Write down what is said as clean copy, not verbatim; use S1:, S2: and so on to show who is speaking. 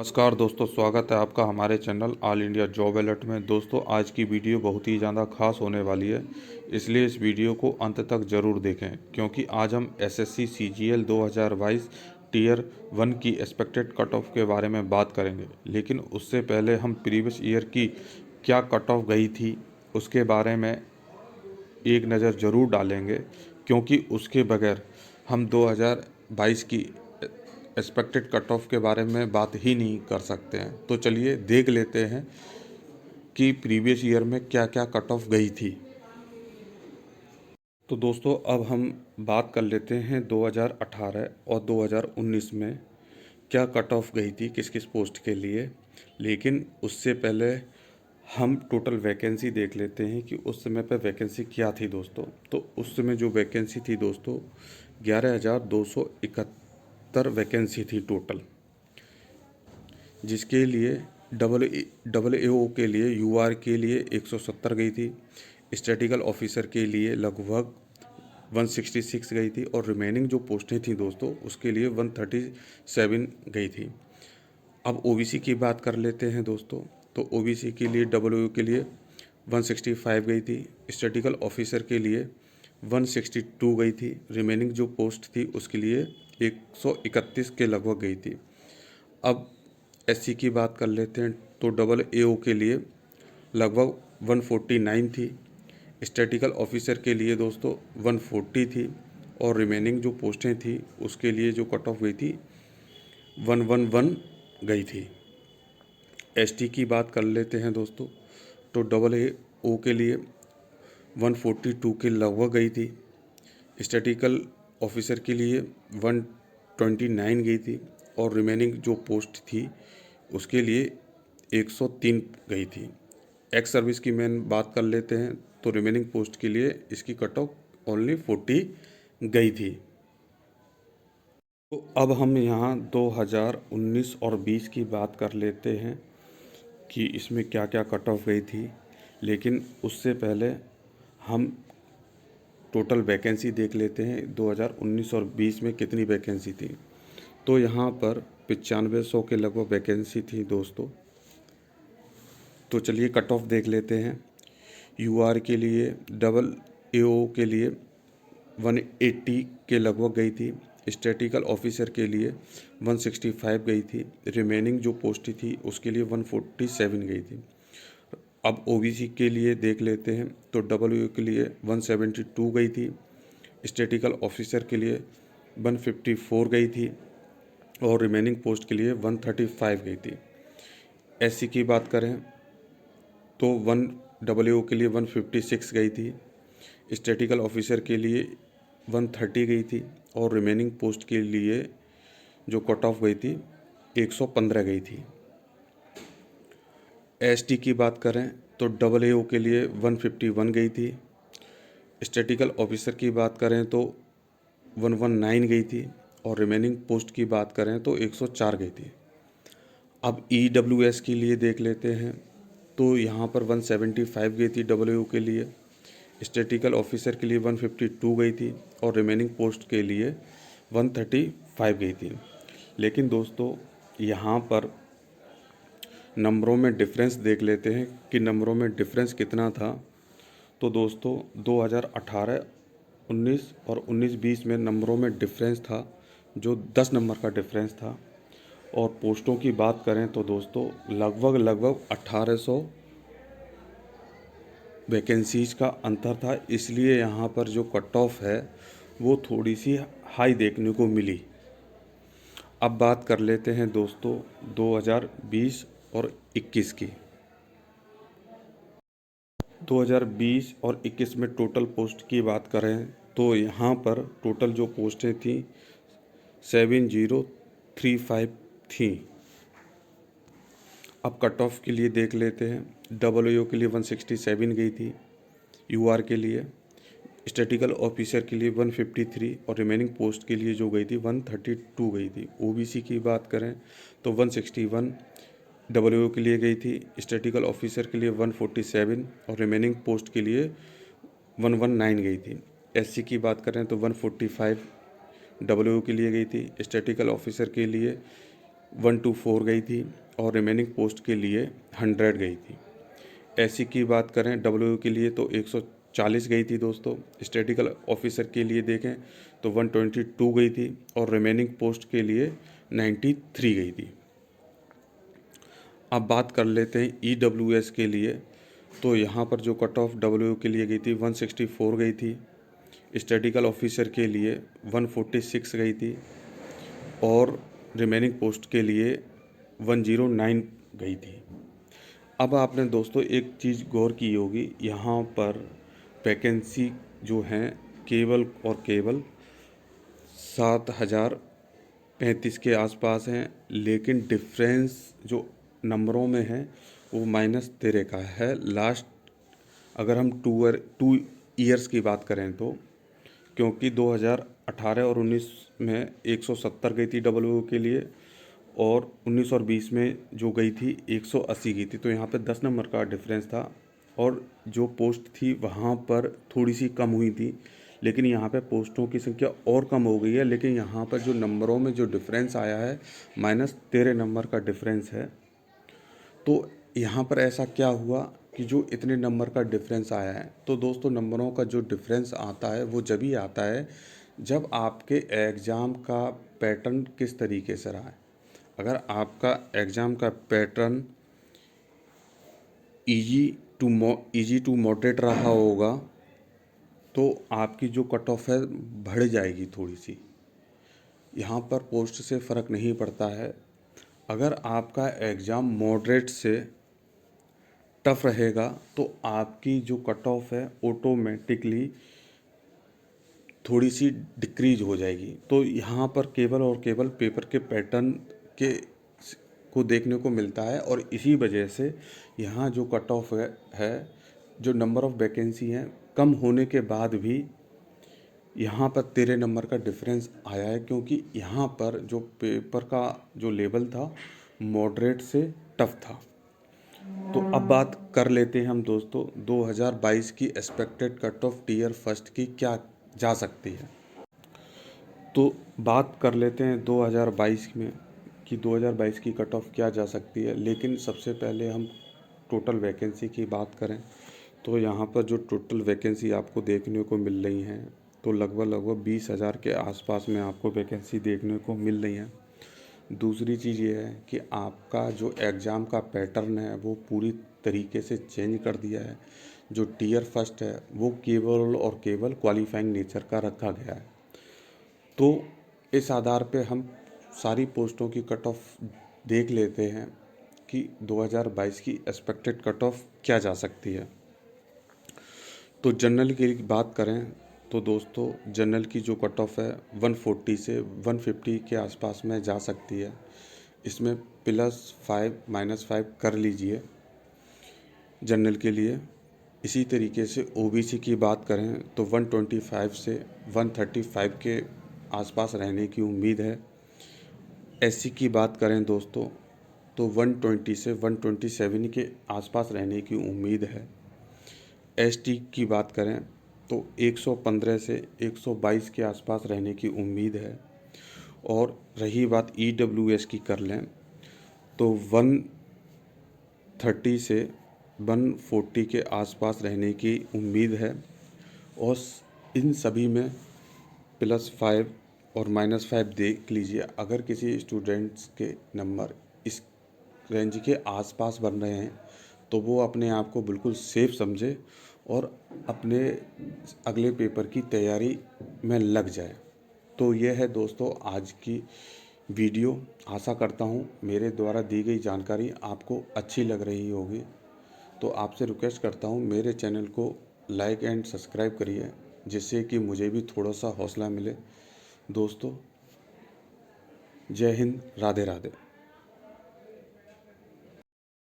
S1: नमस्कार दोस्तों, स्वागत है आपका हमारे channel all India job alert में। दोस्तों, आज की वीडियो बहुत ही ज़्यादा खास होने वाली है, इसलिए इस वीडियो को अंत तक ज़रूर देखें, क्योंकि आज हम एसएससी सीजीएल 2022 टीयर 1 की एक्सपेक्टेड कट ऑफ के बारे में बात करेंगे। लेकिन उससे पहले हम प्रीवियस ईयर की क्या कट ऑफ गई थी उसके बारे में एक नज़र ज़रूर डालेंगे, क्योंकि उसके बगैर हम 2022 की एक्सपेक्टेड कट ऑफ के बारे में बात ही नहीं कर सकते हैं। तो चलिए देख लेते हैं कि प्रीवियस ईयर में क्या क्या कट ऑफ गई थी। तो दोस्तों, अब हम बात कर लेते हैं 2018 और 2019 में क्या कट ऑफ गई थी किस किस पोस्ट के लिए। लेकिन उससे पहले हम टोटल वैकेंसी देख लेते हैं कि उस समय पर वैकेंसी क्या थी दोस्तों। तो उस समय जो वैकेंसी थी दोस्तों, 11,271 वैकेंसी थी टोटल, जिसके लिए डबल ए ओ के लिए यूआर के लिए 170 गई थी, स्टैटिकल ऑफिसर के लिए लगभग 166 गई थी, और रिमेनिंग जो पोस्टें थी दोस्तों उसके लिए 137 गई थी। अब ओबीसी की बात कर लेते हैं दोस्तों। तो ओबीसी के लिए डब्ल्यू के लिए 165 गई थी, स्टैटिकल ऑफिसर के लिए 162 गई थी, रिमेनिंग जो पोस्ट थी उसके लिए 131 के लगभग गई थी। अब एससी की बात कर लेते हैं। तो डबल एओ के लिए लगभग 149 थी, स्टैटिकल ऑफिसर के लिए दोस्तों 140 थी, और रिमेनिंग जो पोस्टें थी उसके लिए जो कट ऑफ गई थी 111 गई थी। एसटी की बात कर लेते हैं दोस्तों। तो डबल ए ओ के लिए 142 के लगभग गई थी, स्टैटिकल ऑफिसर के लिए 129 गई थी, और रिमेनिंग जो पोस्ट थी उसके लिए 103 गई थी। एक्स सर्विस की मेन बात कर लेते हैं। तो रिमेनिंग पोस्ट के लिए इसकी कट ऑफ ओनली 40 गई थी। तो अब हम यहाँ 2019 और 20 की बात कर लेते हैं कि इसमें क्या क्या कट ऑफ गई थी। लेकिन उससे पहले हम टोटल वैकेंसी देख लेते हैं 2019 और 20 में कितनी वैकेंसी थी। तो यहाँ पर 9500 के लगभग वैकेंसी थी दोस्तों। तो चलिए कट ऑफ देख लेते हैं। यूआर के लिए डबल एओ के लिए 180 के लगभग गई थी, स्टैटिकल ऑफिसर के लिए 165 गई थी, रिमेनिंग जो पोस्ट थी उसके लिए 147 गई थी। अब ओबीसी के लिए देख लेते हैं। तो डब्ल्यू के लिए 172 गई थी, स्टैटिकल ऑफिसर के लिए 154 गई थी, और रिमेनिंग पोस्ट के लिए 135 गई थी। एससी की बात करें तो 1 के लिए 156 गई थी, स्टैटिकल ऑफिसर के लिए 130 गई थी, और रिमेनिंग पोस्ट के लिए जो कट ऑफ गई थी 115 गई थी। एसटी की बात करें तो डबल ए के लिए 151 गई थी, स्टैटिकल ऑफिसर की बात करें तो 119 गई थी, और रिमेनिंग पोस्ट की बात करें तो 104 गई थी। अब ईडब्ल्यूएस के लिए देख लेते हैं। तो यहाँ पर 175 गई थी डब्ल्यू के लिए, स्टैटिकल ऑफिसर के लिए 152 गई थी, और रिमेनिंग पोस्ट के लिए 135 गई थी। लेकिन दोस्तों, यहाँ पर नंबरों में डिफरेंस देख लेते हैं कि नंबरों में डिफरेंस कितना था। तो दोस्तों, 2018 19 और 19-20 में नंबरों में डिफरेंस था जो 10 नंबर का डिफरेंस था। और पोस्टों की बात करें तो दोस्तों लगभग 1800 वैकेंसीज का अंतर था, इसलिए यहाँ पर जो कट ऑफ है वो थोड़ी सी हाई देखने को मिली। अब बात कर लेते हैं दोस्तों 2020 और 21 की। 2020 और 21 में टोटल पोस्ट की बात करें तो यहाँ पर टोटल जो पोस्टें थी 7035 थी। अब कट ऑफ के लिए देख लेते हैं। डब्ल्यू के लिए 167 गई थी, यूआर के लिए, स्टैटिकल ऑफिसर के लिए 153, और रिमेनिंग पोस्ट के लिए जो गई थी 132 गई थी। ओबीसी की बात करें तो 161 डब्ल्यू के लिए गई थी, स्टैटिकल ऑफिसर के लिए 147, और रिमेनिंग पोस्ट के लिए 119 गई थी। एससी की बात करें तो 145 डब्ल्यू के लिए गई थी, स्टैटिकल ऑफिसर के लिए 124 गई थी और रिमेनिंग पोस्ट के लिए 100 गई थी। एससी की बात करें डब्ल्यू के लिए तो 140 गई थी दोस्तों। स्टैटिकल ऑफिसर के लिए देखें तो 122 गई थी और रिमेनिंग पोस्ट के लिए 93 गई थी। अब बात कर लेते हैं ईडब्ल्यूएस के लिए, तो यहाँ पर जो कट ऑफ डब्ल्यू के लिए गई थी 164 गई थी। स्टैटिकल ऑफिसर के लिए 146 गई थी और रिमेनिंग पोस्ट के लिए 109 गई थी। अब आपने दोस्तों एक चीज़ गौर की होगी, यहाँ पर वैकेंसी जो हैं केवल और केवल 7035 के आसपास हैं, लेकिन डिफरेंस जो नंबरों में है वो -13 का है। लास्ट अगर हम 2 ईयर्स की बात करें तो, क्योंकि 2018 और 19 में 170 गई थी डब्ल्यू के लिए और 19 और 20 में जो गई थी 180 गई थी, तो यहाँ पे 10 नंबर का डिफरेंस था और जो पोस्ट थी वहाँ पर थोड़ी सी कम हुई थी, लेकिन यहाँ पे पोस्टों की संख्या और कम हो गई है, लेकिन यहाँ पर जो नंबरों में जो डिफरेंस आया है -13 नंबर का डिफरेंस है। तो यहाँ पर ऐसा क्या हुआ कि जो इतने नंबर का डिफरेंस आया है, तो दोस्तों नंबरों का जो डिफरेंस आता है वो जब ही आता है जब आपके एग्ज़ाम का पैटर्न किस तरीके से रहा है। अगर आपका एग्ज़ाम का पैटर्न इजी टू मॉडरेट रहा होगा तो आपकी जो कट ऑफ है बढ़ जाएगी थोड़ी सी। यहाँ पर पोस्ट से फ़र्क नहीं पड़ता है। अगर आपका एग्ज़ाम मॉडरेट से टफ रहेगा तो आपकी जो कट ऑफ है ऑटोमेटिकली थोड़ी सी डिक्रीज हो जाएगी। तो यहाँ पर केवल और केवल पेपर के पैटर्न के को देखने को मिलता है और इसी वजह से यहाँ जो कट ऑफ है जो नंबर ऑफ़ वैकेंसी हैं कम होने के बाद भी यहाँ पर 13 नंबर का डिफरेंस आया है, क्योंकि यहाँ पर जो पेपर का जो लेवल था मॉडरेट से टफ था। तो अब बात कर लेते हैं हम दोस्तों 2022 की expected cut off tier first की क्या जा सकती है। तो बात कर लेते हैं 2022 में कि 2022 की कट ऑफ क्या जा सकती है, लेकिन सबसे पहले हम टोटल वैकेंसी की बात करें तो यहाँ पर जो टोटल वैकेंसी आपको देखने को मिल रही हैं तो लगभग 20,000 के आसपास में आपको वैकेंसी देखने को मिल रही हैं। दूसरी चीज़ ये है कि आपका जो एग्ज़ाम का पैटर्न है वो पूरी तरीके से चेंज कर दिया है। जो टियर फर्स्ट है वो केवल और केवल क्वालिफाइंग नेचर का रखा गया है। तो इस आधार पे हम सारी पोस्टों की कट ऑफ देख लेते हैं कि 2022 की एक्सपेक्टेड कट ऑफ क्या जा सकती है। तो जनरल की बात करें तो दोस्तों जनरल की जो कट ऑफ है 140 से 150 के आसपास में जा सकती है। इसमें +5 -5 कर लीजिए जनरल के लिए। इसी तरीके से ओबीसी की बात करें तो 125 से 135 के आसपास रहने की उम्मीद है। एससी की बात करें दोस्तों तो 120 से 127 के आसपास रहने की उम्मीद है। एसटी की बात करें तो 115 से 122 के आसपास रहने की उम्मीद है। और रही बात ईडब्ल्यूएस की कर लें तो 130 से 140 के आसपास रहने की उम्मीद है। और इन सभी में +5 और -5 देख लीजिए। अगर किसी स्टूडेंट्स के नंबर इस रेंज के आसपास बन रहे हैं तो वो अपने आप को बिल्कुल सेफ समझे और अपने अगले पेपर की तैयारी में लग जाए। तो यह है दोस्तों आज की वीडियो। आशा करता हूँ मेरे द्वारा दी गई जानकारी आपको अच्छी लग रही होगी। तो आपसे रिक्वेस्ट करता हूँ मेरे चैनल को लाइक एंड सब्सक्राइब करिए, जिससे कि मुझे भी थोड़ा सा हौसला मिले। दोस्तों जय हिंद, राधे राधे।